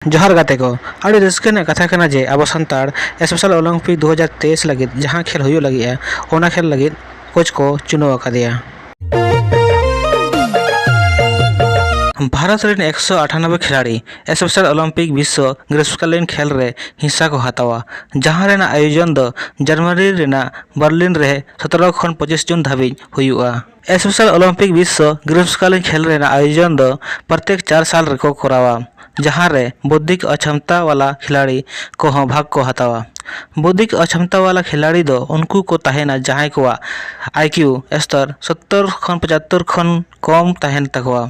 जोहार गाते को आड़ी रस्के ने कथा कना जे अब सानतार स्पेशल ओलंपिक 2023 लगित जहां खेल हुई लगी ओना खेल लगित कोच को चुनाव अकादिया। भारत रेन 198 खिलाड़ी स्पेशल ओलंपिक विश्व ग्रीष्मकालीन खेल रे हिस्सा को हतावा जहां रेना आयोजन दो जर्मनी रेना बर्लिन रे 17 खन 25 जून धाबी हुआ। स्पेशल ओलंपिक विश्व ग्रीष्मकालीन खेल रेना आयोजन दो प्रत्येक 4 साल रे को करावा जहां रे बौद्धिक अक्षमता वाला खिलाड़ी को भाग को हतावा। बौद्धिक अक्षमता वाला खिलाड़ी दो उनको को तहना जहां को आईक्यू स्तर 70 खन 75 खन कम तहन तकवा।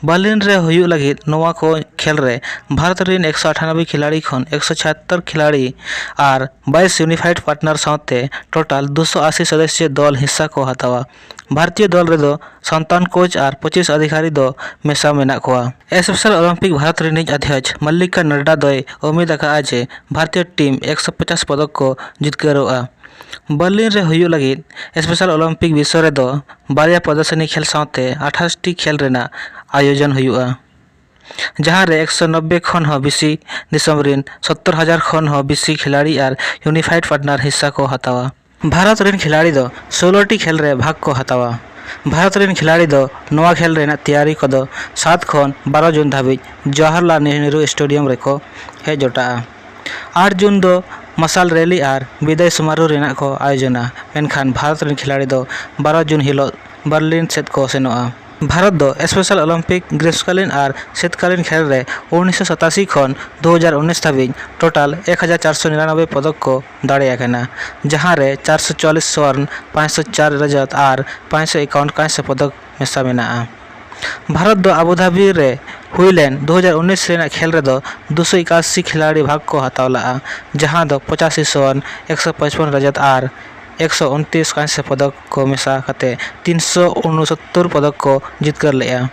बर्लिन रे हुई लगी नवा को खेल रे भारत रेन 198 खिलाड़ी खन 176 खिलाड़ी और 22 यूनिफाइड पार्टनर साथे टोटल 280 सदस्य दल हिस्सा को हतावा। भारतीय दल रे दो 57 कोच और 25 अधिकारी दो मेसा मेना कोआ। स्पेशल ओलंपिक भारत रेनिज अध्यक्ष मल्लिका नड्डा दोय उम्मीद आका जे भारतीय टीम 150 पदक को जितकारोआ। बर्लिन रे हुई लगी स्पेशल ओलंपिक विश्व रे दो बारिया प्रदर्शनी खेल साथे 28 टी खेल रेना आयोजन हुआ जहां रे 190 खन हो बीसी दिसम रेन 70,000 खन हो बीसी खिलाड़ी और यूनिफाइड पार्टनर हिस्सा को हतावा। भारत रेन खिलाड़ी दो 16 टी खेल रे भाग को हतावा। भारत रेन खिलाड़ी दो नवा खेल रेना तैयारी को दो 7 खन 12 जून धाबी जवाहरलाल नेहरू स्टेडियम रे को हे जोटा। 8 जून दो मसाल रैली और विदाय समारोह रेना को आयोजना मेनखान भारत रेन खिलाड़ी दो 12 जून हिलो बर्लिन सेट को सेनोआ। भारत दो स्पेशल ओलंपिक ग्रीष्मकालीन और शीतकालीन खेल रे 1987 खन 2019 धाबी टोटल 1499 पदक को दाड़े जहां रे 440 स्वर्ण 504 रजत और 551 कांस्य पदक मेसा मेना। भारत दो आबुधाबी रे हुईलेन 2019 रेना खेल रे दो 281 खिलाड़ी भाग को हतावला जहां दो 85 स्वर्ण 155 रजत और 129 कांस्य पदक को मेसा करते 369 पदक को जितकर लिया।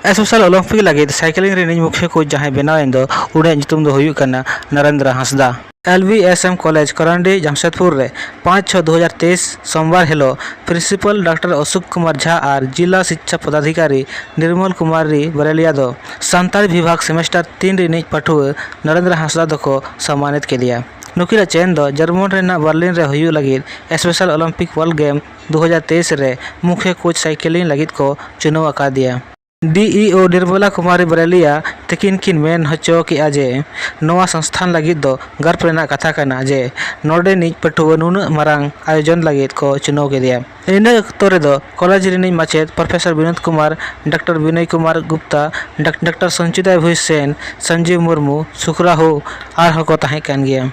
स्पेशल ओलंपिक लगे साइकिलिंग रेनिज मुख्य कोच जहां बनावें दो उड़े नितुम दो हुई करना नरेंद्र हंसदा। LVSM कॉलेज करंडी जमशेदपुर रे 5/6/2023 सोमवार hello principal doctor Ashok Kumar Jha और जिला शिक्षा पदाधिकारी निर्मल कुमारी बरेलिया दो संताली विभाग सेमेस्टर 3 रिनिज पठुआ नरेंद्र हंसदा दो को सम्मानित के दिया। नुकिला चेन दो जर्मन रेना बर्लिन रे हुई लगी स्पेशल ओलंपिक वर्ल्ड गेम 2023 रे मुख्य कोच साइकिलिंग लगी को चुनाव अका दिया। DEO निर्मला कुमारी बरेलिया तकिन किन मेन हचो कि आजे नवा संस्थान लगी दो गर्व रेना कथा कना जे नोडे निज पठुआ नुन मारांग आयोजन लगी को चुनाव के दिया। इन अक्तो रे दो कॉलेज रिनिज माचेद professor Vinod Kumar doctor Vinay Kumar Gupta doctor Sanchita Bhui Sen Sanjeev Murmu सुखराहू और को तहें कान गया।